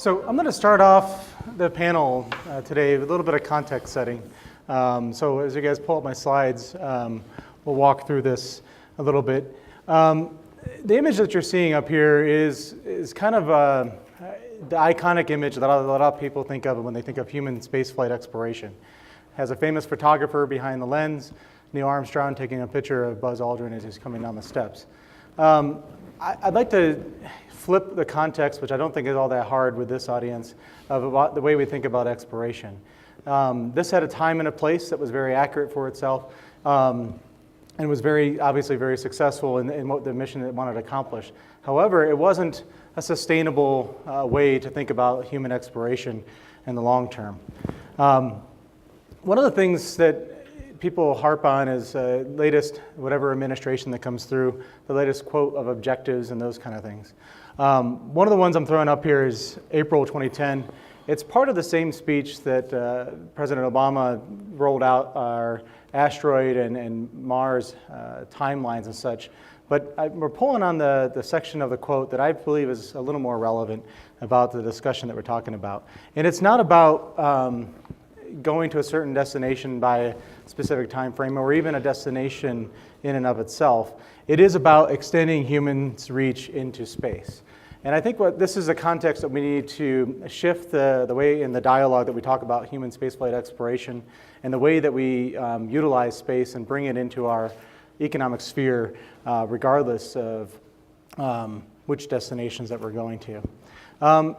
So I'm going to start off the panel today with a little bit of context setting. So as you guys pull up my slides, we'll walk through this a little bit. The image that you're seeing up here is kind of the iconic image that a lot of people think of when they think of human spaceflight exploration. It has a famous photographer behind the lens, Neil Armstrong, taking a picture of Buzz Aldrin as he's coming down the steps. I'd like to flip the context, which I don't think is all that hard with this audience, of about the way we think about exploration. This had a time and a place that was very accurate for itself, and was obviously very successful in what the mission it wanted to accomplish. However, it wasn't a sustainable way to think about human exploration in the long term. One of the things that people harp on is latest, whatever administration that comes through, the latest quote of objectives and those kind of things. One of the ones I'm throwing up here is April 2010. It's part of the same speech that President Obama rolled out our asteroid and Mars timelines and such. But we're pulling on the section of the quote that I believe is a little more relevant about the discussion that we're talking about. And it's not about going to a certain destination by a specific time frame or even a destination in and of itself. It is about extending humans' reach into space. And I think this is a context that we need to shift the way in the dialogue that we talk about human spaceflight exploration and the way that we utilize space and bring it into our economic sphere, regardless of which destinations that we're going to.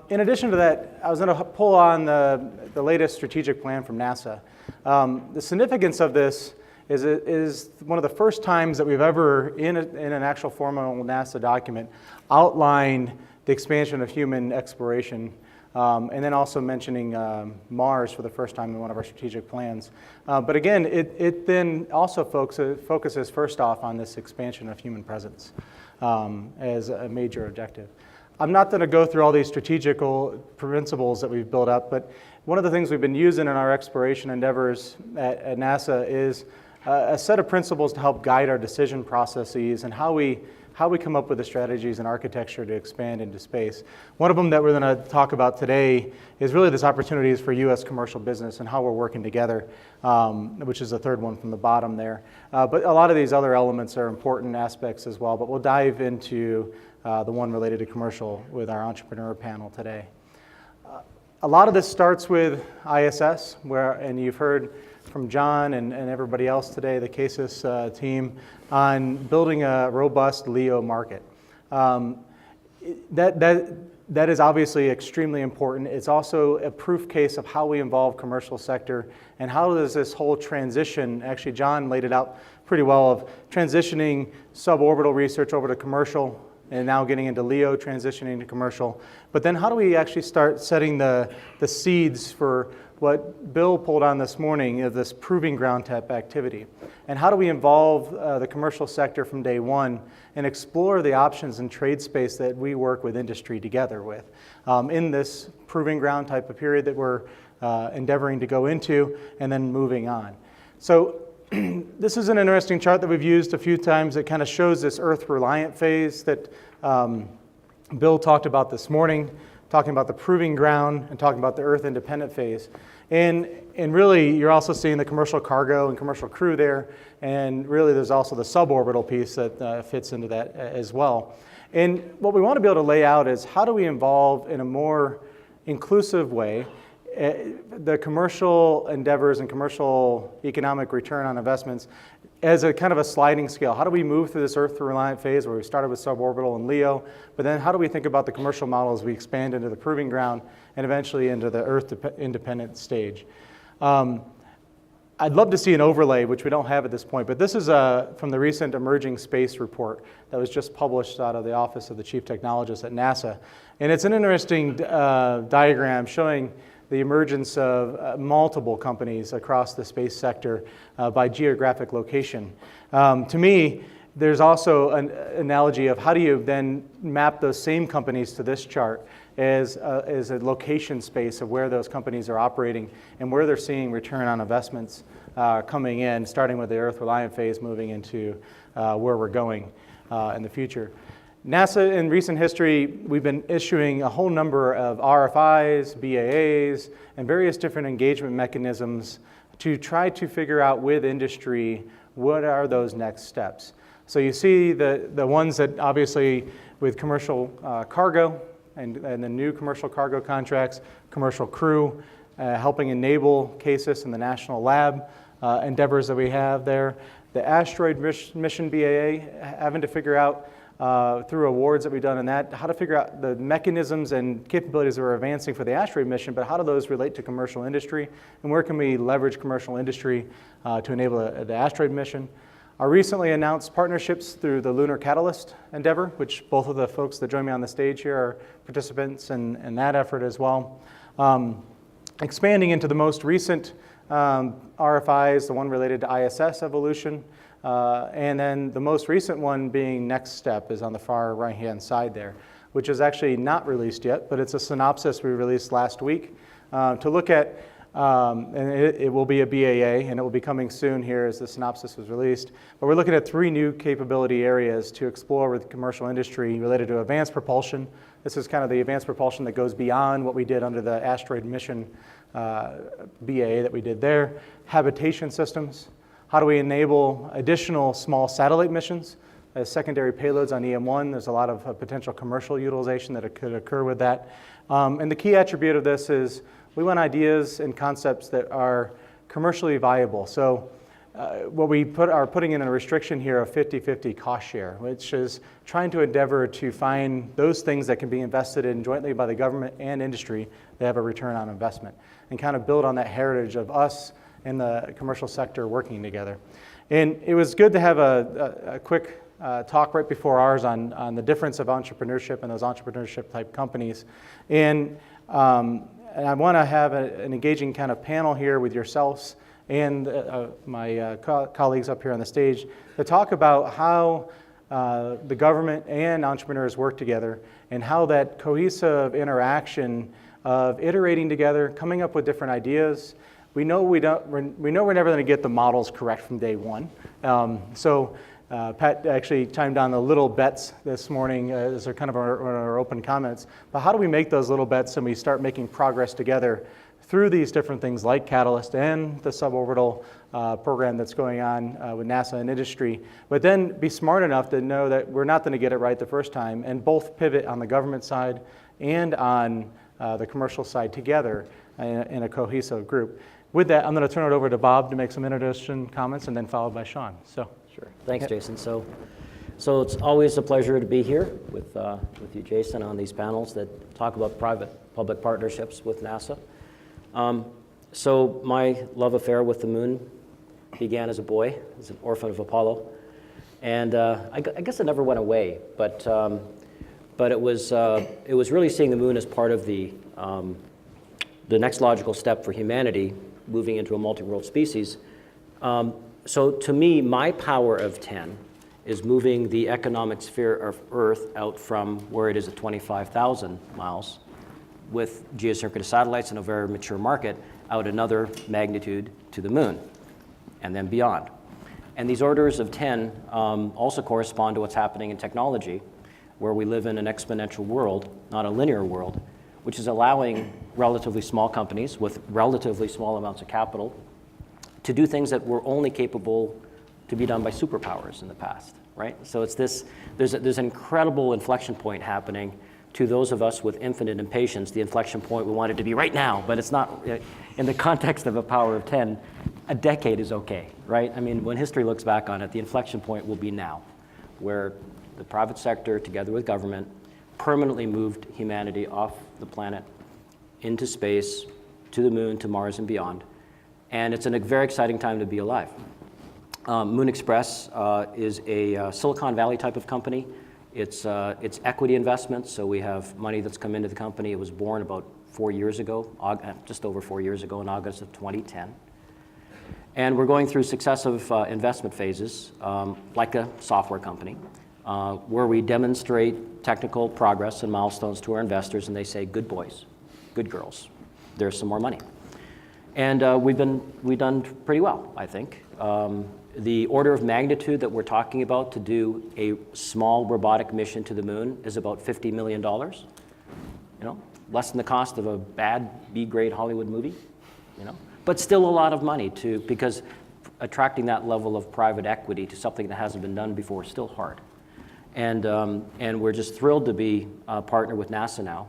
In addition to that, I was going to pull on the latest strategic plan from NASA. The significance of this is one of the first times that we've ever, in an actual formal NASA document, outlined the expansion of human exploration, and then also mentioning Mars for the first time in one of our strategic plans. But again, it then also focuses first off on this expansion of human presence as a major objective. I'm not going to go through all these strategical principles that we've built up, but one of the things we've been using in our exploration endeavors at NASA is a set of principles to help guide our decision processes and how we come up with the strategies and architecture to expand into space. One of them that we're going to talk about today is really this opportunities for U.S. commercial business and how we're working together, which is the third one from the bottom there. But a lot of these other elements are important aspects as well, but we'll dive into the one related to commercial with our entrepreneur panel today. A lot of this starts with ISS, and you've heard from John and everybody else today, the CASIS team, on building a robust LEO market. That is obviously extremely important. It's also a proof case of how we involve commercial sector and how does this whole transition, actually John laid it out pretty well, of transitioning suborbital research over to commercial and now getting into LEO, transitioning to commercial. But then how do we actually start setting the seeds for what Bill pulled on this morning of this proving ground type activity? And how do we involve the commercial sector from day one and explore the options in trade space that we work with industry together with in this proving ground type of period that we're endeavoring to go into and then moving on. So this is an interesting chart that we've used a few times. It kind of shows this Earth-reliant phase that Bill talked about this morning, talking about the proving ground and talking about the Earth-independent phase. And really, you're also seeing the commercial cargo and commercial crew there, and really there's also the suborbital piece that fits into that as well. And what we want to be able to lay out is how do we involve in a more inclusive way the commercial endeavors and commercial economic return on investments as a kind of a sliding scale. How do we move through this Earth-reliant phase where we started with suborbital and LEO, but then how do we think about the commercial model as we expand into the proving ground and eventually into the Earth-independent stage? I'd love to see an overlay, which we don't have at this point, but this is from the recent Emerging Space report that was just published out of the Office of the Chief Technologist at NASA. And it's an interesting diagram showing the emergence of multiple companies across the space sector by geographic location. To me, there's also an analogy of how do you then map those same companies to this chart as a location space of where those companies are operating and where they're seeing return on investments coming in, starting with the Earth-reliant phase, moving into where we're going in the future. NASA, in recent history, we've been issuing a whole number of RFIs, BAAs, and various different engagement mechanisms to try to figure out with industry what are those next steps. So you see the ones that obviously with commercial cargo and the new commercial cargo contracts, commercial crew, helping enable CASIS and the national lab endeavors that we have there. The asteroid mission BAA, having to figure out through awards that we've done in that, how to figure out the mechanisms and capabilities that we're advancing for the asteroid mission, but how do those relate to commercial industry, and where can we leverage commercial industry to enable the asteroid mission. Our recently announced partnerships through the Lunar Catalyst endeavor, which both of the folks that join me on the stage here are participants in that effort as well. Expanding into the most recent RFIs, the one related to ISS evolution, and then the most recent one being Next Step is on the far right-hand side there, which is actually not released yet, but it's a synopsis we released last week to look at, and it will be a BAA, and it will be coming soon here as the synopsis was released. But we're looking at 3 new capability areas to explore with commercial industry related to advanced propulsion. This is kind of the advanced propulsion that goes beyond what we did under the asteroid mission BAA that we did there. Habitation systems. How do we enable additional small satellite missions as secondary payloads on EM1? There's a lot of potential commercial utilization that could occur with that. And the key attribute of this is we want ideas and concepts that are commercially viable. So what we are putting in a restriction here of 50-50 cost share, which is trying to endeavor to find those things that can be invested in jointly by the government and industry that have a return on investment, and kind of build on that heritage of us and the commercial sector working together. And it was good to have a quick talk right before ours on the difference of entrepreneurship and those entrepreneurship type companies. And I want to have an engaging kind of panel here with yourselves and my colleagues up here on the stage to talk about how the government and entrepreneurs work together, and how that cohesive interaction of iterating together, coming up with different ideas. We know we're never going to get the models correct from day one. So Pat actually chimed on the little bets this morning as kind of our open comments. But how do we make those little bets and we start making progress together through these different things like Catalyst and the suborbital program that's going on with NASA and industry, but then be smart enough to know that we're not going to get it right the first time, and both pivot on the government side and on the commercial side together in a cohesive group. With that, I'm going to turn it over to Bob to make some introduction comments, and then followed by Sean. So, sure. Thanks, Jason. So it's always a pleasure to be here with you, Jason, on these panels that talk about private-public partnerships with NASA. So my love affair with the moon began as a boy, as an orphan of Apollo, and I guess it never went away. But it was really seeing the moon as part of the next logical step for humanity, moving into a multi-world species. So to me, my power of 10 is moving the economic sphere of Earth out from where it is at 25,000 miles with geosynchronous satellites and a very mature market out another magnitude to the moon and then beyond. And these orders of 10 also correspond to what's happening in technology, where we live in an exponential world, not a linear world, which is allowing relatively small companies with relatively small amounts of capital to do things that were only capable to be done by superpowers in the past, right? So it's this, there's an incredible inflection point happening to those of us with infinite impatience. The inflection point, we want it to be right now, but it's not. In the context of a power of 10, a decade is okay, right? I mean, when history looks back on it, the inflection point will be now, where the private sector, together with government, permanently moved humanity off the planet into space, to the moon, to Mars, and beyond. And it's a very exciting time to be alive. Moon Express is a Silicon Valley type of company. It's equity investments, so we have money that's come into the company. It was born about 4 years ago, just over 4 years ago in August of 2010. And we're going through successive investment phases, like a software company, where we demonstrate technical progress and milestones to our investors, and they say, good boys, good girls, there's some more money. And we've done pretty well, I think. The order of magnitude that we're talking about to do a small robotic mission to the moon is about $50 million. You know, less than the cost of a bad B-grade Hollywood movie. You know, but still a lot of money because attracting that level of private equity to something that hasn't been done before is still hard. And we're just thrilled to be a partner with NASA now.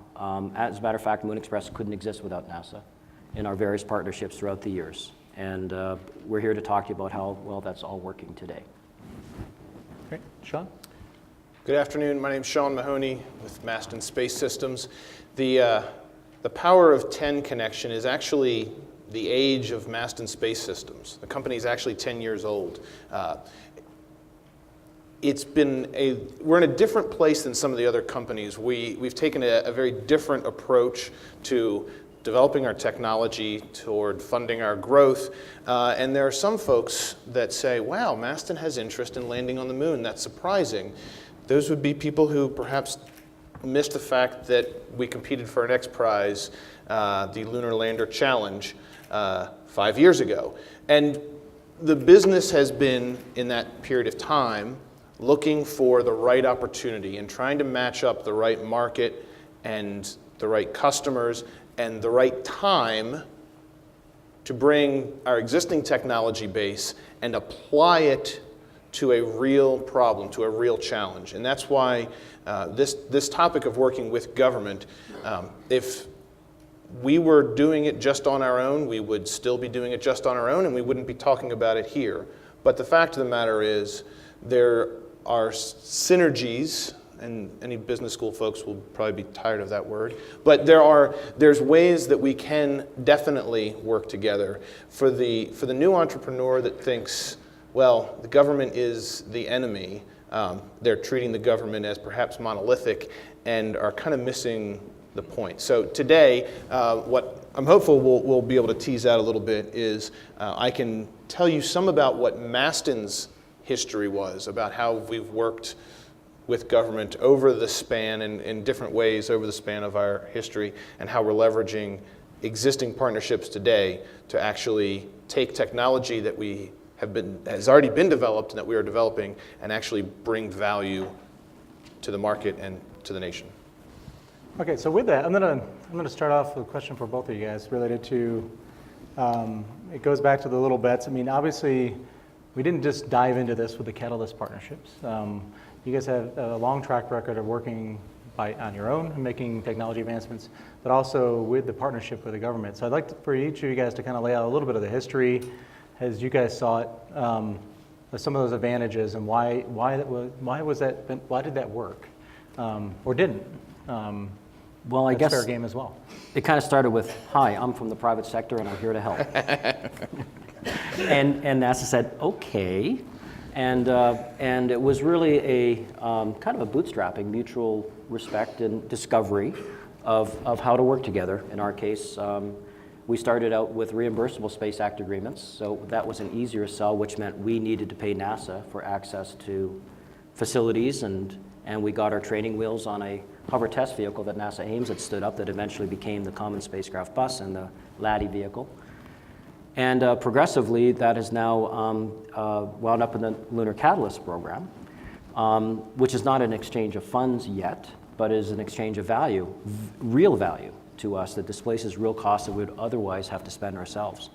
As a matter of fact, Moon Express couldn't exist without NASA in our various partnerships throughout the years. And we're here to talk to you about how well that's all working today. Great. Sean? Good afternoon. My name is Sean Mahoney with Masten Space Systems. The Power of 10 connection is actually the age of Masten Space Systems. The company is actually 10 years old. We're in a different place than some of the other companies. We've taken a very different approach to developing our technology, toward funding our growth. And there are some folks that say, wow, Masten has interest in landing on the moon. That's surprising. Those would be people who perhaps missed the fact that we competed for an X Prize, the Lunar Lander Challenge, 5 years ago. And the business has been, in that period of time, looking for the right opportunity and trying to match up the right market and the right customers and the right time to bring our existing technology base and apply it to a real problem, to a real challenge. And that's why this topic of working with government, if we were doing it just on our own, we would still be doing it just on our own and we wouldn't be talking about it here. But the fact of the matter is there are synergies, and any business school folks will probably be tired of that word, but there's ways that we can definitely work together. For the new entrepreneur that thinks, well, the government is the enemy, they're treating the government as perhaps monolithic and are kind of missing the point. So today, what I'm hopeful we'll be able to tease out a little bit is I can tell you some about what Masten's history was, about how we've worked with government over the span and in different ways over the span of our history, and how we're leveraging existing partnerships today to actually take technology that has already been developed and that we are developing and actually bring value to the market and to the nation. Okay, so with that, I'm gonna start off with a question for both of you guys related to, it goes back to the little bets. I mean, obviously, we didn't just dive into this with the Catalyst partnerships. You guys have a long track record of working on your own and making technology advancements, but also with the partnership with the government. So I'd like for each of you guys to kind of lay out a little bit of the history as you guys saw it, some of those advantages and why did that work or didn't? Well, I guess fair game as well. It kind of started with, hi, I'm from the private sector and I'm here to help. and NASA said, okay. And it was really a kind of a bootstrapping, mutual respect and discovery of how to work together. In our case, we started out with reimbursable Space Act agreements, so that was an easier sell, which meant we needed to pay NASA for access to facilities, and we got our training wheels on a hover test vehicle that NASA Ames had stood up that eventually became the Common Spacecraft Bus and the LADI vehicle. And progressively, that has now wound up in the Lunar Catalyst program, which is not an exchange of funds yet, but is an exchange of value, real value to us that displaces real costs that we would otherwise have to spend ourselves.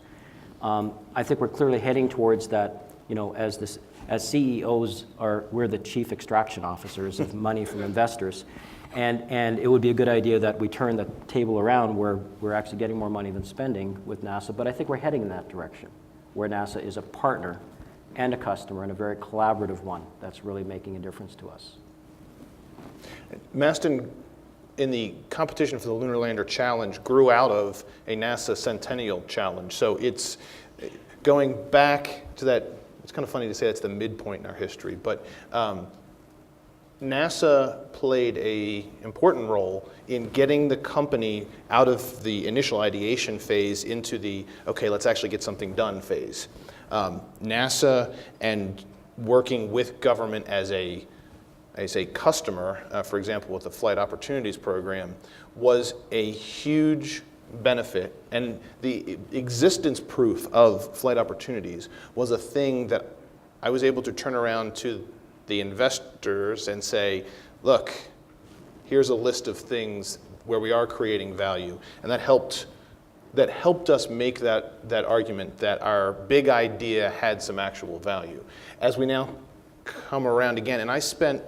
I think we're clearly heading towards that, you know, as CEOs we're the chief extraction officers of money from investors. And it would be a good idea that we turn the table around where we're actually getting more money than spending with NASA, but I think we're heading in that direction, where NASA is a partner and a customer and a very collaborative one that's really making a difference to us. Masten, in the competition for the Lunar Lander Challenge, grew out of a NASA Centennial Challenge. So it's going back to that, it's kind of funny to say that's the midpoint in our history, but NASA played an important role in getting the company out of the initial ideation phase into the, okay, let's actually get something done phase. NASA and working with government as a customer, for example, with the Flight Opportunities Program, was a huge benefit and the existence proof of flight opportunities was a thing that I was able to turn around to the investors and say, look, here's a list of things where we are creating value. And that helped us make that argument that our big idea had some actual value. As we now come around again, and I spent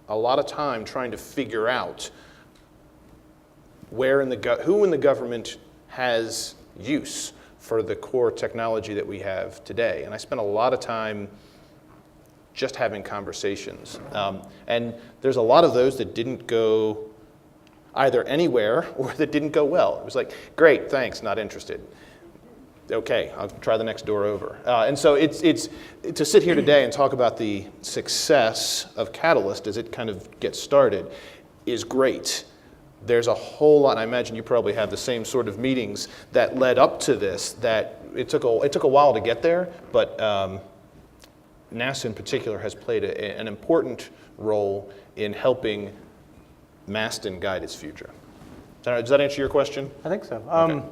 a lot of time trying to figure out who in the government has use for the core technology that we have today. And I spent a lot of time just having conversations. And there's a lot of those that didn't go either anywhere or that didn't go well. It was like, great, thanks, not interested. Okay, I'll try the next door over. And so it's to sit here today and talk about the success of Catalyst as it kind of gets started is great. There's a whole lot, and I imagine you probably have the same sort of meetings that led up to this, that it took a while to get there, but NASA in particular has played an important role in helping Masten guide its future. Does that answer your question? I think so. Okay.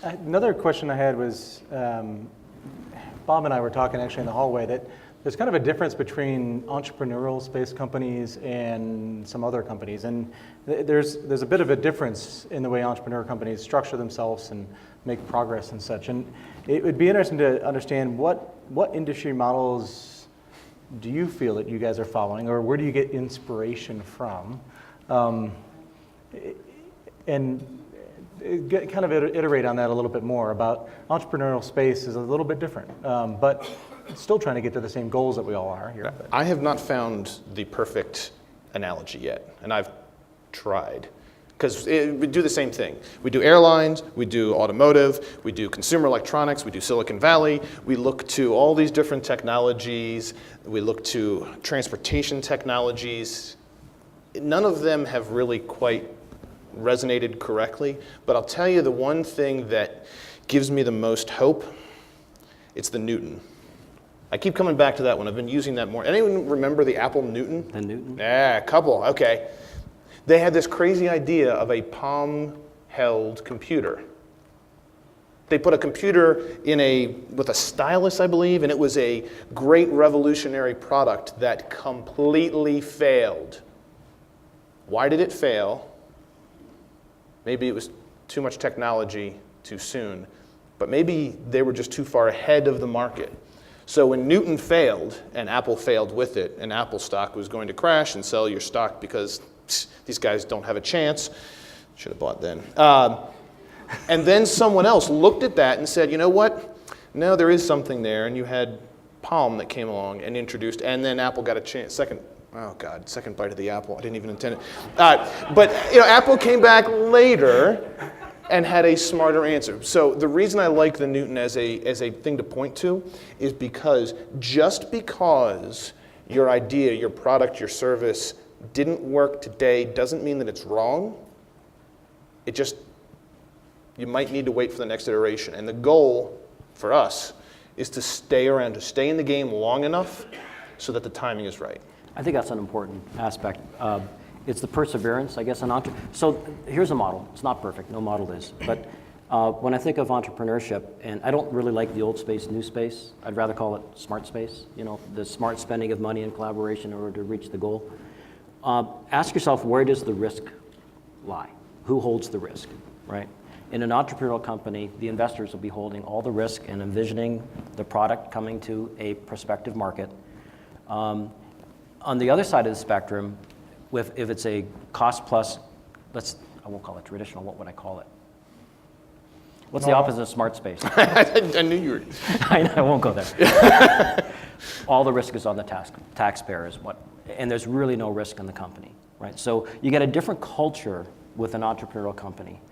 Another question I had was, Bob and I were talking actually in the hallway that there's kind of a difference between entrepreneurial space companies and some other companies, and there's a bit of a difference in the way entrepreneur companies structure themselves and make progress and such. And it would be interesting to understand what industry models do you feel that you guys are following, or where do you get inspiration from? And kind of iterate on that a little bit more about entrepreneurial space is a little bit different, but still trying to get to the same goals that we all are here. I have not found the perfect analogy yet, and I've tried. Because we do the same thing. We do airlines, we do automotive, we do consumer electronics, we do Silicon Valley. We look to all these different technologies. We look to transportation technologies. None of them have really quite resonated correctly. But I'll tell you the one thing that gives me the most hope, it's the Newton. I keep coming back to that one. I've been using that more. Anyone remember the Apple Newton? The Newton? Yeah, a couple, okay. They had this crazy idea of a palm-held computer. They put a computer with a stylus, I believe, and it was a great revolutionary product that completely failed. Why did it fail? Maybe it was too much technology too soon, but maybe they were just too far ahead of the market. So when Newton failed, and Apple failed with it, and Apple stock was going to crash and sell your stock because these guys don't have a chance. Should have bought then. And then someone else looked at that and said, you know what? No, there is something there. And you had Palm that came along and introduced, and then Apple got a chance. Second bite of the apple. I didn't even intend it. But Apple came back later and had a smarter answer. So the reason I like the Newton as a thing to point to is because just because your idea, your product, your service didn't work today doesn't mean that it's wrong. You might need to wait for the next iteration. And the goal for us is to stay around, to stay in the game long enough so that the timing is right. I think that's an important aspect. It's the perseverance, I guess. So here's a model. It's not perfect. No model is. But when I think of entrepreneurship, and I don't really like the old space, new space. I'd rather call it smart space. The smart spending of money and collaboration in order to reach the goal. Ask yourself, where does the risk lie? Who holds the risk, right? In an entrepreneurial company, the investors will be holding all the risk and envisioning the product coming to a prospective market. On the other side of the spectrum, if it's a cost plus, I won't call it traditional, what would I call it? What's the opposite of smart space? I knew you were. I won't go there. All the risk is on the taxpayer, and there's really no risk in the company, right? So you get a different culture with an entrepreneurial company.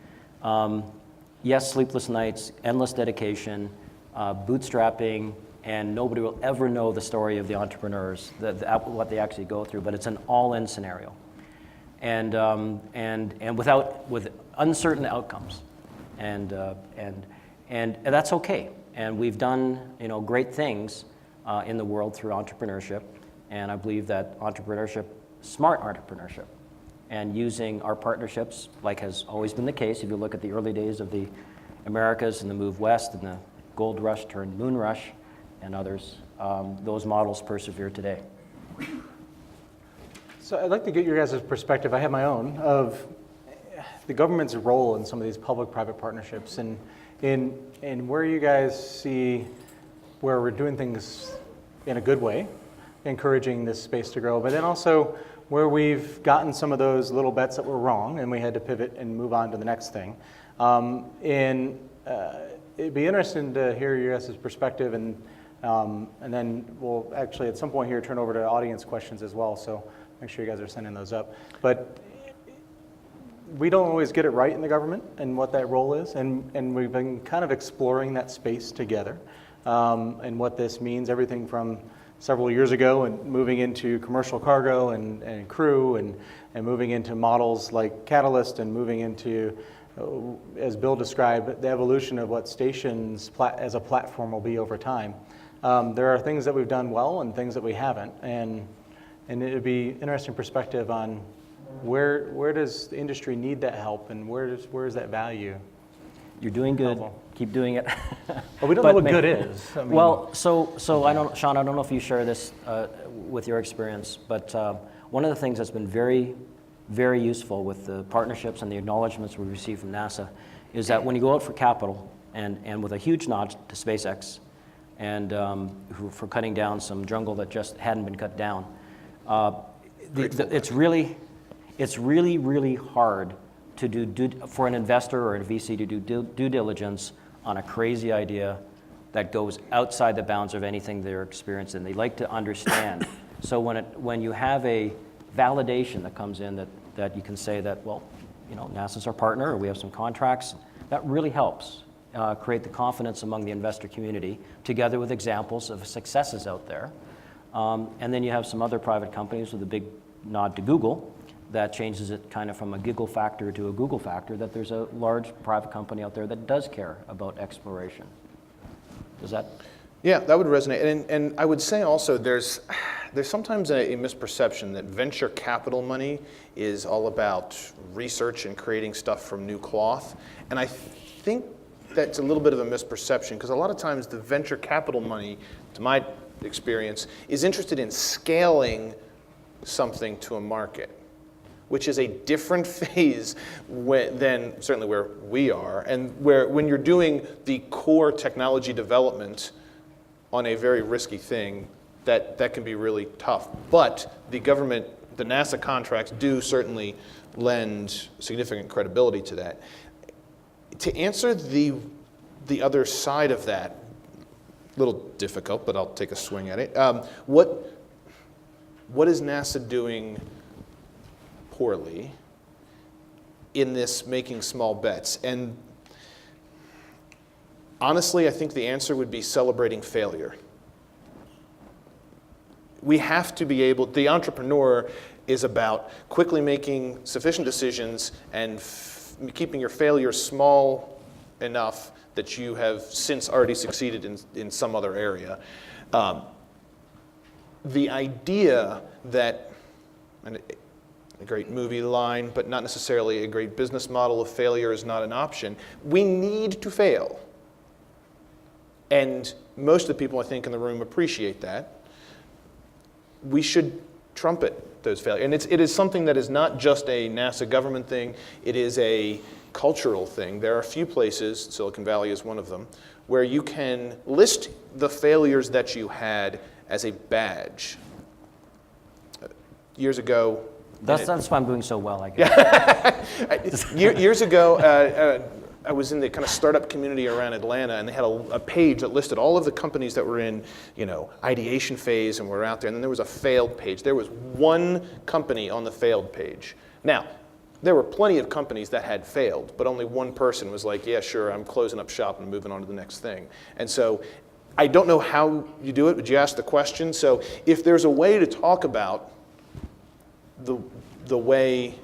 Yes, sleepless nights, endless dedication, bootstrapping, and nobody will ever know the story of the entrepreneurs, what they actually go through. But it's an all-in scenario, and with uncertain outcomes, and that's okay. And we've done great things in the world through entrepreneurship, and I believe that smart entrepreneurship, and using our partnerships, like has always been the case. If you look at the early days of the Americas and the move west and the gold rush turned moon rush and others, those models persevere today. So I'd like to get your guys' perspective, I have my own, of the government's role in some of these public-private partnerships and where you guys see where we're doing things in a good way, encouraging this space to grow, but then also where we've gotten some of those little bets that were wrong and we had to pivot and move on to the next thing. It'd be interesting to hear your guys' perspective, and then we'll actually at some point here turn over to audience questions as well, so make sure you guys are sending those up. But we don't always get it right in the government and what that role is, and we've been kind of exploring that space together and what this means, everything from several years ago and moving into commercial cargo and crew and moving into models like Catalyst and moving into, as Bill described, the evolution of what stations as a platform will be over time. There are things that we've done well and things that we haven't, and it would be interesting perspective on where does the industry need that help and where is that value? You're doing good. Keep doing it. Well, we don't know what good is. I mean, well, so I don't, Sean, I don't know if you share this with your experience, but one of the things that's been very, very useful with the partnerships and the acknowledgments we receive from NASA is that when you go out for capital, and with a huge nod to SpaceX, and for cutting down some jungle that just hadn't been cut down, it's really, really hard to for an investor or a VC to do due diligence on a crazy idea that goes outside the bounds of anything they're experiencing. They like to understand. So when you have a validation that comes in that you can say that, well, you know, NASA's our partner, or we have some contracts, that really helps create the confidence among the investor community, together with examples of successes out there. And then you have some other private companies with a big nod to Google that changes it kind of from a giggle factor to a Google factor, that there's a large private company out there that does care about exploration. Does that? Yeah, that would resonate. And I would say also there's sometimes a misperception that venture capital money is all about research and creating stuff from new cloth. And I think that's a little bit of a misperception, because a lot of times the venture capital money, to my experience, is interested in scaling something to a market, which is a different phase than certainly where we are, and when you're doing the core technology development on a very risky thing, that can be really tough. But the government, the NASA contracts do certainly lend significant credibility to that. To answer the other side of that, a little difficult, but I'll take a swing at it. What is NASA doing poorly in this making small bets? And honestly, I think the answer would be celebrating failure. We have to be able, the entrepreneur is about quickly making sufficient decisions and keeping your failures small enough that you have since already succeeded in some other area. The idea that, and a great movie line, but not necessarily a great business model of failure is not an option. We need to fail. And most of the people I think in the room appreciate that. We should trumpet those failures. And it is something that is not just a NASA government thing, it is a cultural thing. There are a few places, Silicon Valley is one of them, where you can list the failures that you had as a badge. Years ago, that's why I'm doing so well, I guess. Years ago, I was in the kind of startup community around Atlanta, and they had a page that listed all of the companies that were in, ideation phase and were out there. And then there was a failed page. There was one company on the failed page. Now, there were plenty of companies that had failed, but only one person was like, yeah, sure, I'm closing up shop and moving on to the next thing. And so I don't know how you do it, but you asked the question. So if there's a way to talk about the way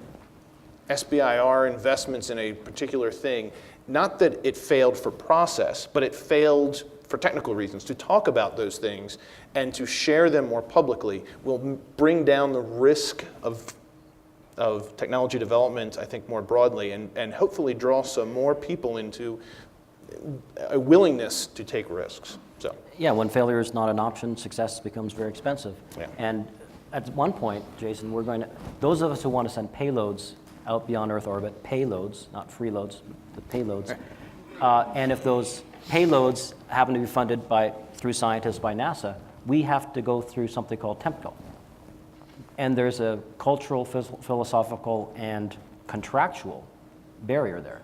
SBIR investments in a particular thing, not that it failed for process, but it failed for technical reasons, to talk about those things and to share them more publicly will bring down the risk of of technology development, I think, more broadly, and hopefully draw some more people into a willingness to take risks. So Yeah, when failure is not an option, success becomes very expensive. Yeah. And at one point, Jason, those of us who want to send payloads out beyond Earth orbit, payloads, not freeloads, but payloads, and if those payloads happen to be funded through scientists by NASA, we have to go through something called TEMPCO. And there's a cultural, philosophical, and contractual barrier there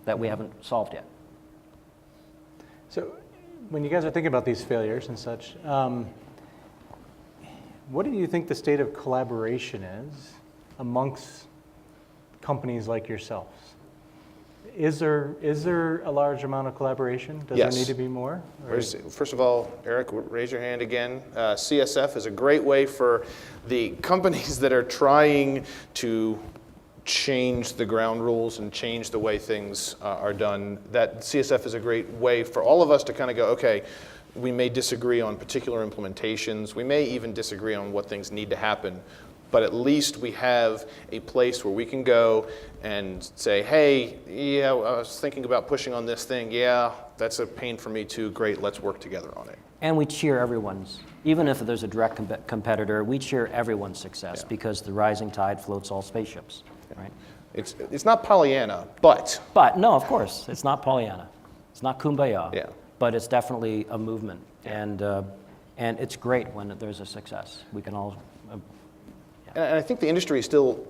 that we haven't solved yet. So when you guys are thinking about these failures and such, what do you think the state of collaboration is amongst companies like yourselves? Is there a large amount of collaboration? Does Yes. there need to be more? Or- First of all, Eric, raise your hand again. CSF is a great way for the companies that are trying to change the ground rules and change the way things are done. That CSF is a great way for all of us to kind of go, okay, we may disagree on particular implementations. We may even disagree on what things need to happen. But at least we have a place where we can go and say, hey, yeah, I was thinking about pushing on this thing. Yeah, that's a pain for me too. Great, let's work together on it. And we cheer everyone's, even if there's a direct competitor, we cheer everyone's success because the rising tide floats all spaceships, right? It's not Pollyanna, but But no, of course, it's not Pollyanna. It's not kumbaya. Yeah. But it's definitely a movement. And it's great when there's a success. We can all... And I think the industry is still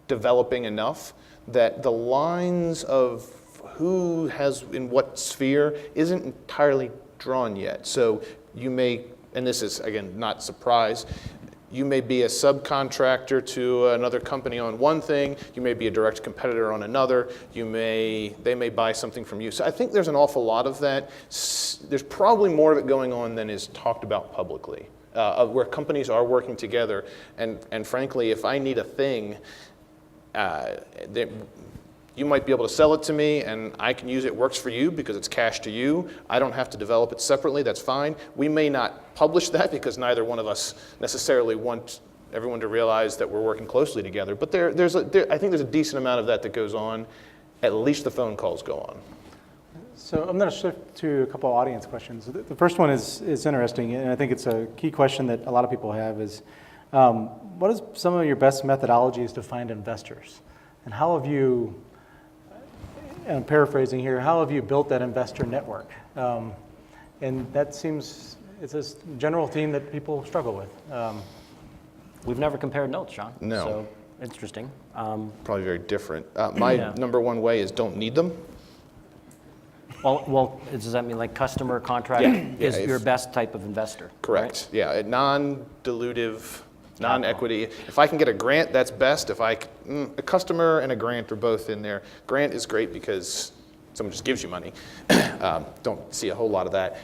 developing enough that the lines of who has in what sphere isn't entirely drawn yet. So you may, and this is, again, not surprise, you may be a subcontractor to another company on one thing, you may be a direct competitor on another, they may buy something from you. So I think there's an awful lot of that. There's probably more of it going on than is talked about publicly. Where companies are working together, and frankly, if I need a thing, you might be able to sell it to me, and I can use it. Works for you because it's cash to you. I don't have to develop it separately. That's fine. We may not publish that because neither one of us necessarily want everyone to realize that we're working closely together. But I think there's a decent amount of that goes on. At least the phone calls go on. So I'm going to shift to a couple of audience questions. The first one is interesting, and I think it's a key question that a lot of people have is, what is some of your best methodologies to find investors? And how have you, and I'm paraphrasing here, how have you built that investor network? And that seems, it's a general theme that people struggle with. We've never compared notes, Sean. No. So, interesting. Probably very different. My number one way is don't need them. Well, does that mean like customer contract is your best type of investor? Correct. Right? Yeah, a non-dilutive, non-equity. If I can get a grant, that's best. If a customer and a grant are both in there. Grant is great because someone just gives you money. Don't see a whole lot of that.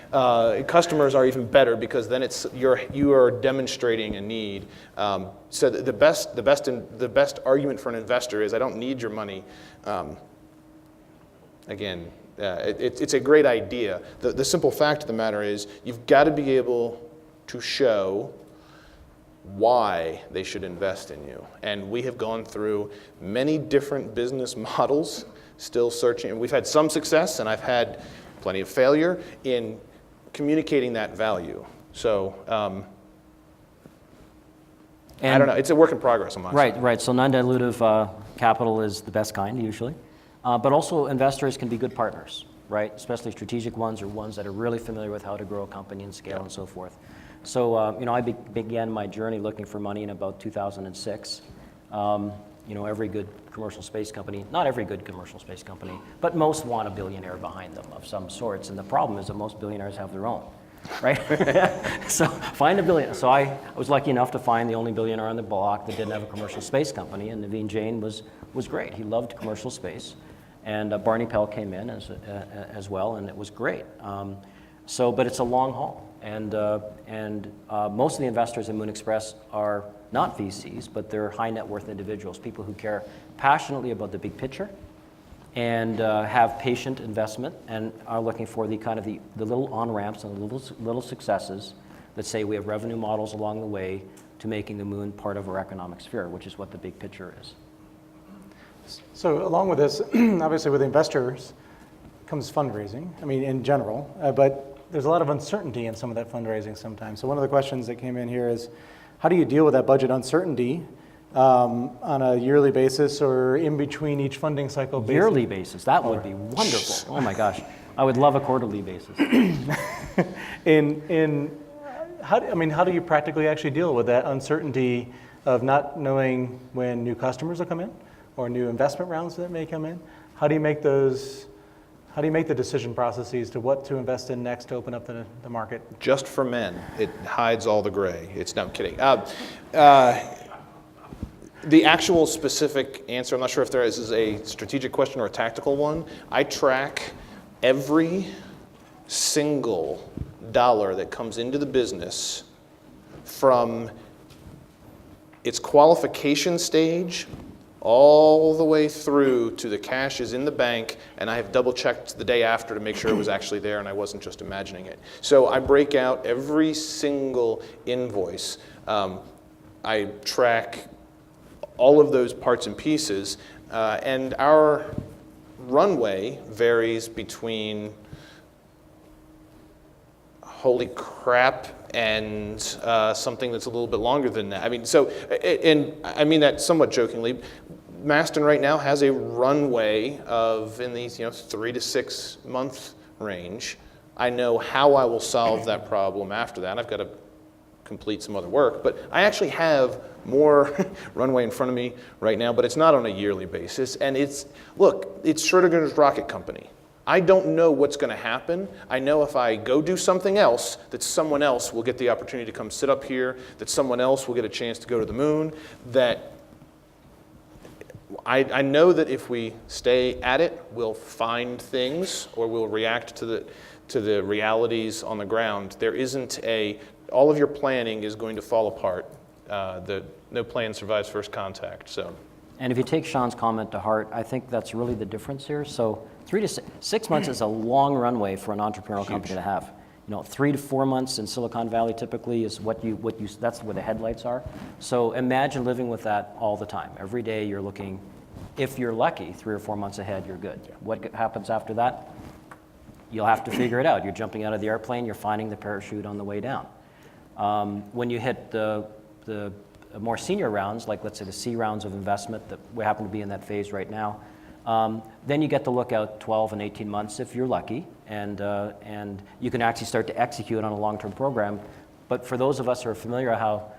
Customers are even better because then you are demonstrating a need. So the best argument for an investor is I don't need your money. Again. It's a great idea. The simple fact of the matter is you've got to be able to show why they should invest in you. And we have gone through many different business models, still searching. And we've had some success, and I've had plenty of failure in communicating that value. So I don't know. It's a work in progress on my side. Right. So non-dilutive capital is the best kind usually. But also investors can be good partners, right? Especially strategic ones or ones that are really familiar with how to grow a company and scale and so forth. So, I began my journey looking for money in about 2006. Every good commercial space company, not every good commercial space company, but most want a billionaire behind them of some sorts. And the problem is that most billionaires have their own, right? So find a billionaire. So I was lucky enough to find the only billionaire on the block that didn't have a commercial space company, and Naveen Jain was great. He loved commercial space. And Barney Pell came in as well, and it was great. But it's a long haul, and most of the investors in Moon Express are not VCs, but they're high net worth individuals, people who care passionately about the big picture, and have patient investment, and are looking for the little on ramps and the little successes that say we have revenue models along the way to making the moon part of our economic sphere, which is what the big picture is. So along with this, obviously with investors comes fundraising, I mean, in general, but there's a lot of uncertainty in some of that fundraising sometimes. So one of the questions that came in here is, how do you deal with that budget uncertainty on a yearly basis or in between each funding cycle basis? Yearly basis, that would be wonderful. Oh my gosh, I would love a quarterly basis. How do you practically actually deal with that uncertainty of not knowing when new customers will come in or new investment rounds that may come in? How do you make the decision processes to what to invest in next to open up the market? Just for men, it hides all the gray. No, I'm kidding. The actual specific answer, I'm not sure if there is a strategic question or a tactical one. I track every single dollar that comes into the business from its qualification stage all the way through to the cash is in the bank, and I have double-checked the day after to make sure it was actually there and I wasn't just imagining it. So I break out every single invoice. I track all of those parts and pieces, and our runway varies between holy crap and something that's a little bit longer than that. I mean, so, and I mean that somewhat jokingly. Masten right now has a runway of in these 3 to 6 month range. I know how I will solve that problem after that. I've got to complete some other work, but I actually have more runway in front of me right now, but it's not on a yearly basis. And it's Schrödinger's rocket company. I don't know what's going to happen. I know if I go do something else, that someone else will get the opportunity to come sit up here, that someone else will get a chance to go to the moon, that I know that if we stay at it, we'll find things or we'll react to the realities on the ground. There isn't all of your planning is going to fall apart. No plan survives first contact. So. And if you take Sean's comment to heart, I think that's really the difference here. So 3 to 6 months is a long runway for an entrepreneurial company to have. 3 to 4 months in Silicon Valley typically is that's where the headlights are. So imagine living with that all the time. Every day you're looking, if you're lucky, 3 or 4 months ahead, you're good. Yeah. What happens after that? You'll have to figure it out. You're jumping out of the airplane, you're finding the parachute on the way down. When you hit the more senior rounds, like let's say the C rounds of investment that we happen to be in that phase right now, then you get to look out 12 and 18 months if you're lucky, and you can actually start to execute on a long-term program. But for those of us who are familiar how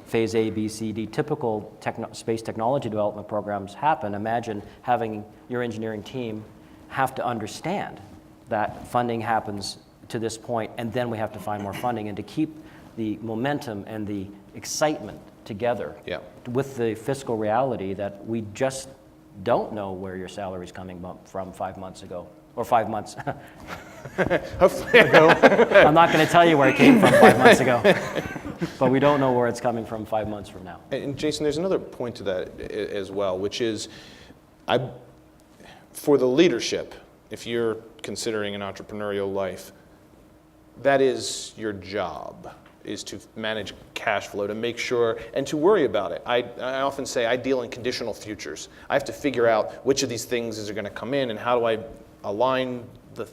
phase A, B, C, D, typical space technology development programs happen, imagine having your engineering team have to understand that funding happens to this point, and then we have to find more funding, and to keep the momentum and the excitement together with the fiscal reality that we just don't know where your salary is coming from 5 months ago, or 5 months ago. I'm not going to tell you where it came from 5 months ago, but we don't know where it's coming from 5 months from now. And Jason, there's another point to that as well, which is for the leadership, if you're considering an entrepreneurial life, that is your job, is to manage cash flow, to make sure, and to worry about it. I often say I deal in conditional futures. I have to figure out which of these things is going to come in and how do I align the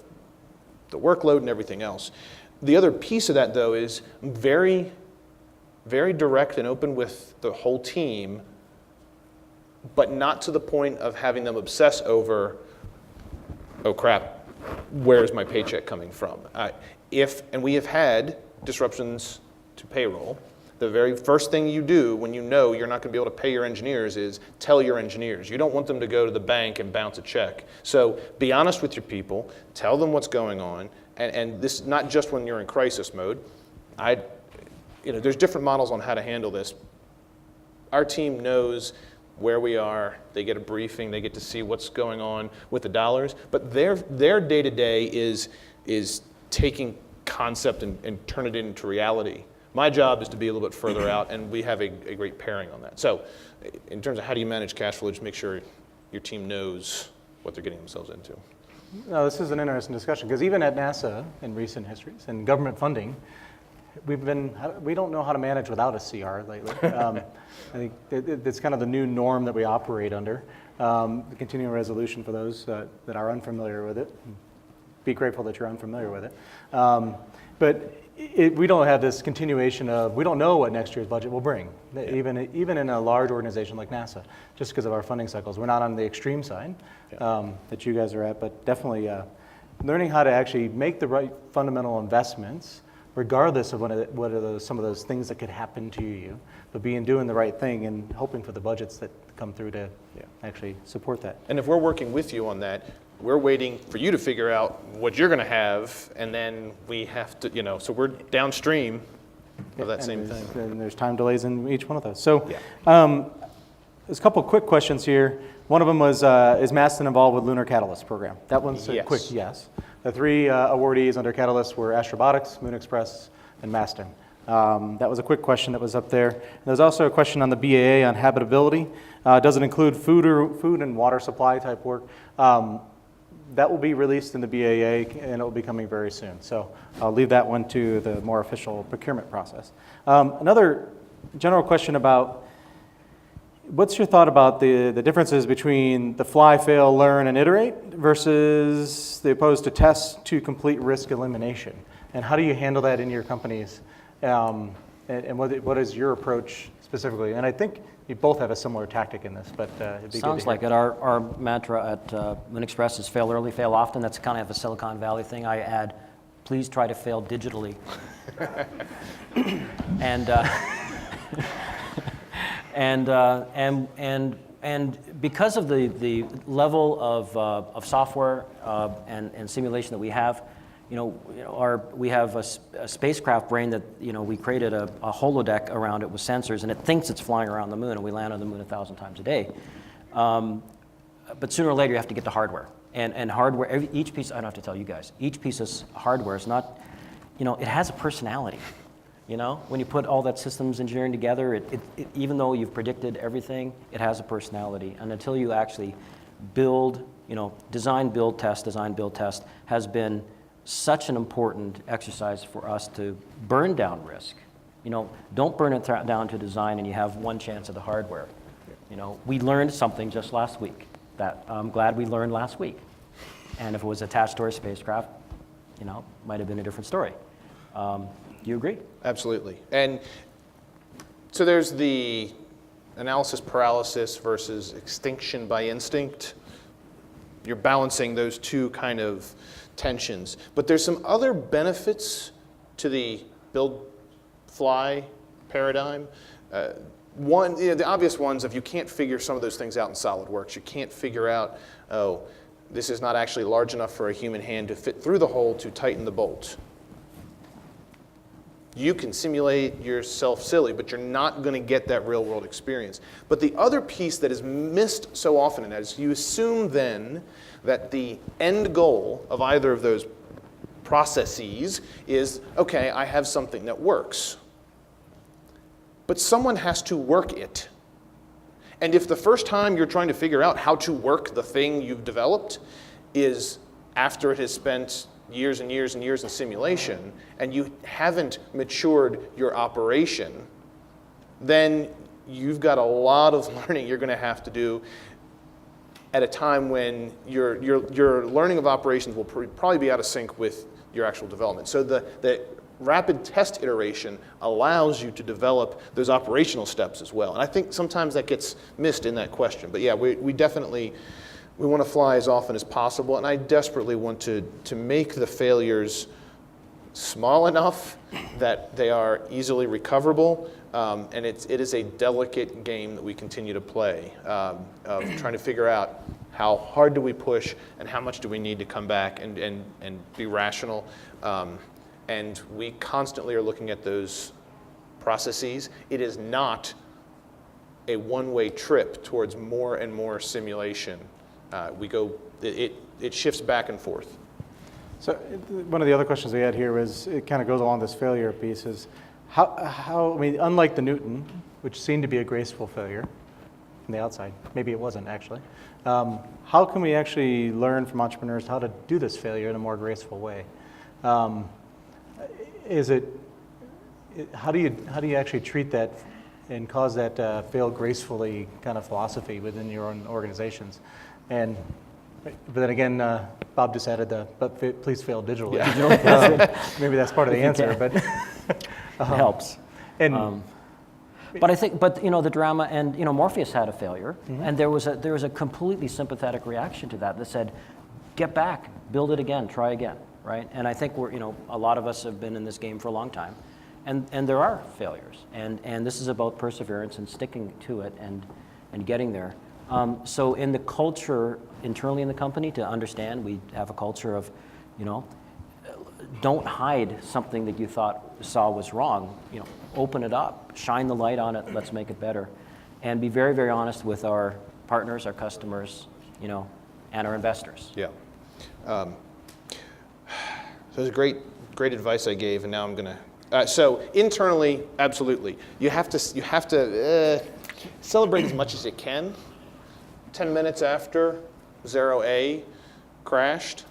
workload and everything else. The other piece of that, though, is very, very direct and open with the whole team, but not to the point of having them obsess over, oh crap, where's my paycheck coming from? And we have had disruptions to payroll. The very first thing you do when you know you're not going to be able to pay your engineers is tell your engineers. You don't want them to go to the bank and bounce a check. So be honest with your people, tell them what's going on, and this is not just when you're in crisis mode. There's different models on how to handle this. Our team knows where we are, they get a briefing, they get to see what's going on with the dollars, but their day-to-day is taking concept and turn it into reality. My job is to be a little bit further out, and we have a great pairing on that. So in terms of how do you manage cash flow, just make sure your team knows what they're getting themselves into. No, this is an interesting discussion, because even at NASA in recent histories and government funding, we don't know how to manage without a CR lately. I think it's kind of the new norm that we operate under. The continuing resolution for those that are unfamiliar with it. Be grateful that you're unfamiliar with it. But we don't have this continuation of, we don't know what next year's budget will bring, even in a large organization like NASA, just because of our funding cycles. We're not on the extreme side that you guys are at, but definitely learning how to actually make the right fundamental investments, regardless of what are some of those things that could happen to you, but doing the right thing and hoping for the budgets that come through to actually support that. And if we're working with you on that, we're waiting for you to figure out what you're going to have, and then we have to, so we're downstream of that same thing. And there's time delays in each one of those. So there's a couple quick questions here. One of them was, is Masten involved with Lunar Catalyst program? That one's a quick yes. The three awardees under Catalyst were Astrobotics, Moon Express, and Masten. That was a quick question that was up there. There's also a question on the BAA on habitability. Does it include food and water supply type work? That will be released in the BAA, and it will be coming very soon. So I'll leave that one to the more official procurement process. Another general question about, what's your thought about the differences between the fly, fail, learn, and iterate versus the opposed to test to complete risk elimination? And how do you handle that in your companies? And what is your approach specifically? And I think you both have a similar tactic in this, but it'd be Sounds like it. Our mantra at Moon Express is fail early, fail often. That's kind of a Silicon Valley thing. I add, please try to fail digitally. And because of the level of software and simulation that we have, we have a spacecraft brain that we created a holodeck around it with sensors, and it thinks it's flying around the moon, and we land on the moon 1,000 times a day. But sooner or later, you have to get to hardware, and hardware. Each piece, I don't have to tell you guys, each piece of hardware is not, it has a personality. When you put all that systems engineering together, it even though you've predicted everything, it has a personality, and until you actually build, design, build, test, has been such an important exercise for us to burn down risk. Don't burn it down to design and you have one chance of the hardware. We learned something just last week that I'm glad we learned last week. And if it was attached to our spacecraft, might have been a different story. Do you agree? Absolutely. And so there's the analysis paralysis versus extinction by instinct. You're balancing those two kind of tensions. But there's some other benefits to the build fly paradigm. One, the obvious ones, if you can't figure some of those things out in SolidWorks, you can't figure out, this is not actually large enough for a human hand to fit through the hole to tighten the bolt. You can simulate yourself silly, but you're not going to get that real world experience. But the other piece that is missed so often in that is you assume then that the end goal of either of those processes is, okay, I have something that works. But someone has to work it. And if the first time you're trying to figure out how to work the thing you've developed is after it has spent years and years and years in simulation, and you haven't matured your operation, then you've got a lot of learning you're going to have to do at a time when your learning of operations will probably be out of sync with your actual development. So the rapid test iteration allows you to develop those operational steps as well. And I think sometimes that gets missed in that question. But yeah, we definitely, we want to fly as often as possible, and I desperately want to make the failures small enough that they are easily recoverable, and it is a delicate game that we continue to play, of trying to figure out how hard do we push and how much do we need to come back and be rational. And we constantly are looking at those processes. It is not a one-way trip towards more and more simulation. It shifts back and forth. So one of the other questions we had here was, it kind of goes along this failure piece, is how, I mean, unlike the Newton, which seemed to be a graceful failure from the outside, maybe it wasn't actually, how can we actually learn from entrepreneurs how to do this failure in a more graceful way? Is it how do you actually treat that and cause that fail gracefully kind of philosophy within your own organizations? And but then again, Bob just added but please fail digitally. Maybe that's part of the answer, but It helps. and But I think, the drama, and Morpheus had a failure, and there was a completely sympathetic reaction to that said, get back, build it again, try again, right? And I think a lot of us have been in this game for a long time, and there are failures, and this is about perseverance and sticking to it and getting there. So in the culture internally in the company, to understand, we have a culture of, don't hide something that you saw was wrong. Open it up, shine the light on it. Let's make it better, and be very, very honest with our partners, our customers, and our investors. Yeah. So it's great advice I gave, and now I'm gonna. So internally, absolutely, you have to celebrate as much as you can. 10 minutes after 0A crashed,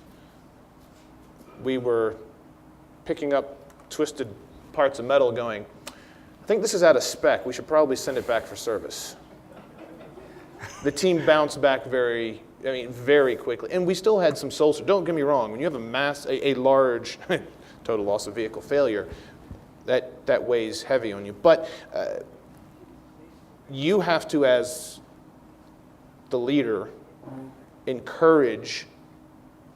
we were picking up twisted parts of metal going, I think this is out of spec. We should probably send it back for service. The team bounced back very quickly. And we still had some soul. Don't get me wrong. When you have a large total loss of vehicle failure, that weighs heavy on you. But you have to, as the leader, encourage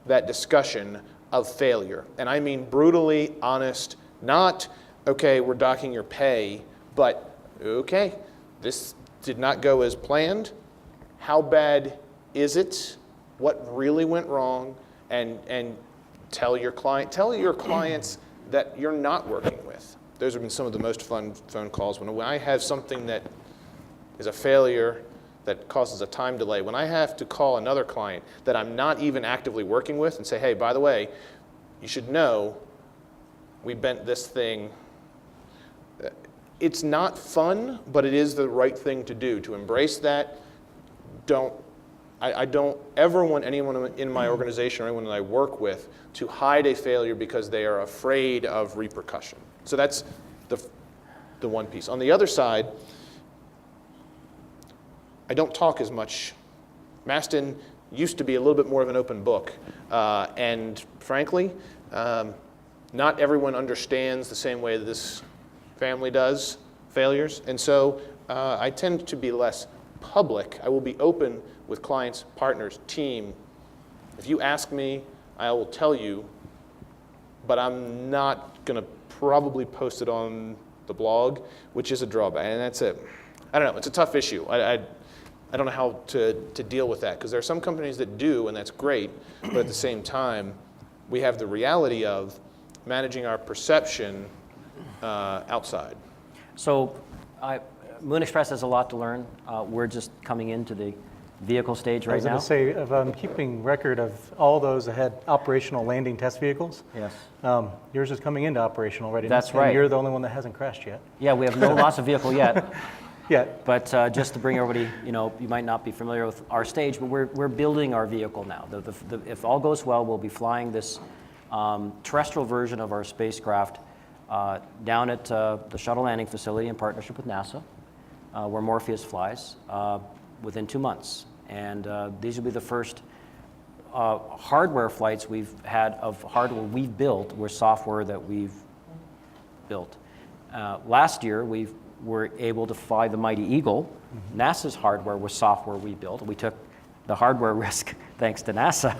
that discussion of failure. And I mean brutally honest, not, okay, we're docking your pay, but okay, this did not go as planned. How bad is it? What really went wrong? And tell your clients that you're not working with. Those have been some of the most fun phone calls. When I have something that is a failure that causes a time delay, when I have to call another client that I'm not even actively working with and say, hey, by the way, you should know we bent this thing. It's not fun, but it is the right thing to do, to embrace that. I don't ever want anyone in my organization or anyone that I work with to hide a failure because they are afraid of repercussion. So that's the one piece. On the other side, I don't talk as much. Masten used to be a little bit more of an open book. And frankly, not everyone understands the same way that this family does failures. And so I tend to be less public. I will be open with clients, partners, team. If you ask me, I will tell you, but I'm not going to probably post it on the blog, which is a drawback. And that's it. I don't know. It's a tough issue. I don't know how to deal with that, because there are some companies that do, and that's great, but at the same time, we have the reality of managing our perception outside. So Moon Express has a lot to learn. We're just coming into the vehicle stage right now. I was going to say, if I'm keeping record of all those that had operational landing test vehicles, Yes. Yours is coming into operational readiness. That's right. And you're the only one that hasn't crashed yet. Yeah, we have no loss of vehicle yet. But just to bring everybody, you might not be familiar with our stage, but we're building our vehicle now. If all goes well, we'll be flying this terrestrial version of our spacecraft down at the shuttle landing facility in partnership with NASA, where Morpheus flies, within 2 months. And these will be the first hardware flights we've had of hardware we've built, or software that we've built. Last year, we were able to fly the Mighty Eagle. Mm-hmm. NASA's hardware was software we built. We took the hardware risk thanks to NASA.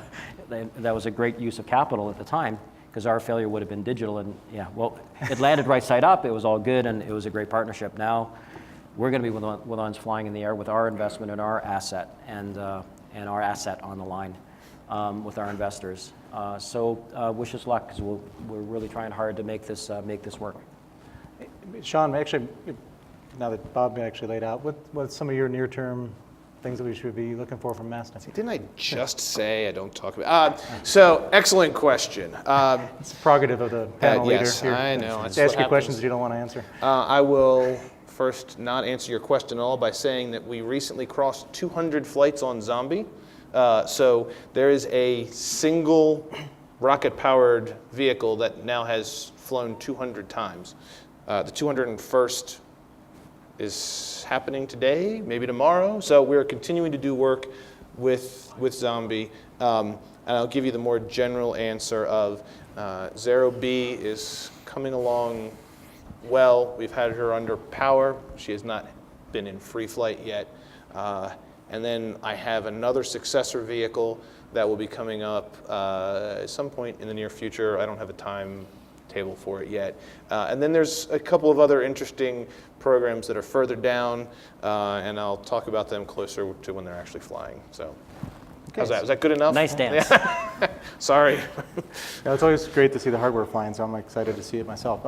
That was a great use of capital at the time, because our failure would have been digital. And it landed right side up. It was all good, and it was a great partnership. Now we're going to be the ones flying in the air with our investment and our asset, and our asset on the line with our investors. So wish us luck, because we're really trying hard to make this work. Sean, actually, now that Bob actually laid out, what's some of your near-term things that we should be looking for from Masten? Didn't I just say I don't talk about? So excellent question. It's a prerogative of the panel leader. Yes, here. I know. To ask you questions that you don't want to answer. I will first not answer your question at all by saying that we recently crossed 200 flights on Zombie. So there is a single rocket-powered vehicle that now has flown 200 times. The 201st is happening today, maybe tomorrow. So we're continuing to do work with Zombie. And I'll give you the more general answer of Zero B is coming along well. We've had her under power. She has not been in free flight yet. And then I have another successor vehicle that will be coming up at some point in the near future. I don't have a timetable for it yet. And then there's a couple of other interesting programs that are further down, and I'll talk about them closer to when they're actually flying. So, how's that? Was that good enough? Nice dance. Yeah. Sorry. Yeah, it's always great to see the hardware flying, so I'm excited to see it myself.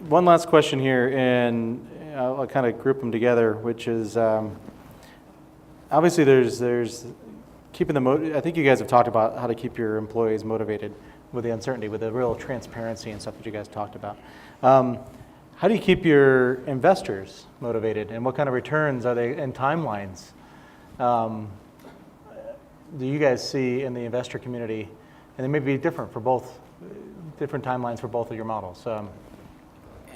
One last question here, and I'll kind of group them together, which is obviously there's keeping the I think you guys have talked about how to keep your employees motivated with the uncertainty, with the real transparency and stuff that you guys talked about. How do you keep your investors motivated, and what kind of returns are they and timelines do you guys see in the investor community? And they may be different for both, different timelines for both of your models.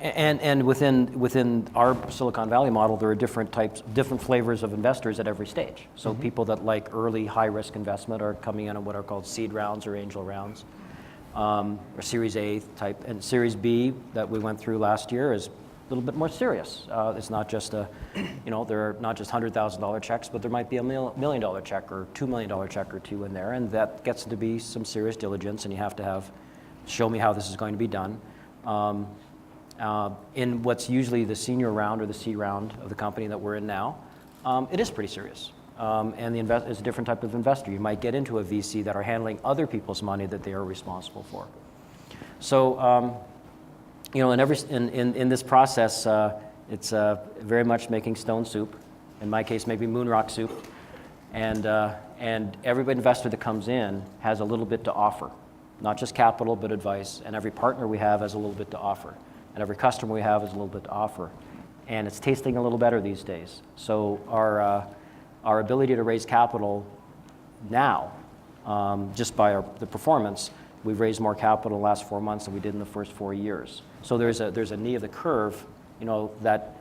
And within our Silicon Valley model, there are different flavors of investors at every stage. So people that like early high-risk investment are coming in on what are called seed rounds or angel rounds, or Series A type. And Series B that we went through last year is a little bit more serious. It's not just there are not just $100,000 checks, but there might be a $1 million check or $2 million check or two in there, and that gets to be some serious diligence, and you have to show me how this is going to be done. In what's usually the senior round or the C round of the company that we're in now, it is pretty serious. And it's a different type of investor. You might get into a VC that are handling other people's money that they are responsible for. So, in this process, it's very much making stone soup. In my case, maybe moon rock soup. And every investor that comes in has a little bit to offer, not just capital, but advice. And every partner we have has a little bit to offer. And every customer we have has a little bit to offer. And it's tasting a little better these days. So our ability to raise capital now, just by the performance, we've raised more capital in the last 4 months than we did in the first 4 years. So there's a knee of the curve, that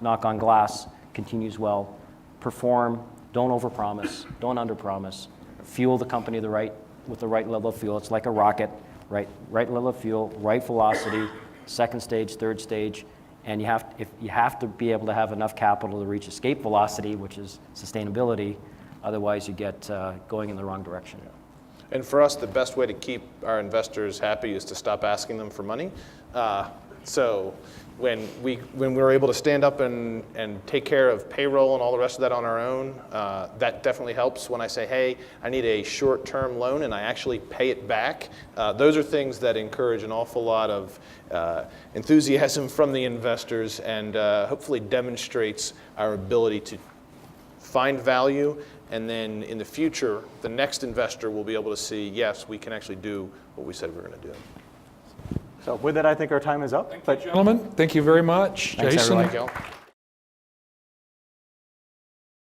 knock on glass continues well. Perform, don't overpromise, don't underpromise. Fuel the company with the right level of fuel. It's like a rocket. Right level of fuel, right velocity, second stage, third stage, and you have to be able to have enough capital to reach escape velocity, which is sustainability. Otherwise, you get going in the wrong direction. And for us, the best way to keep our investors happy is to stop asking them for money. So when we're able to stand up and take care of payroll and all the rest of that on our own, that definitely helps. When I say, hey, I need a short-term loan and I actually pay it back, those are things that encourage an awful lot of enthusiasm from the investors and hopefully demonstrates our ability to find value. And then in the future, the next investor will be able to see, yes, we can actually do what we said we were going to do. So with that, I think our time is up. Thank you, gentlemen. Thank you very much. Thanks, Jason. everyone. Thank you.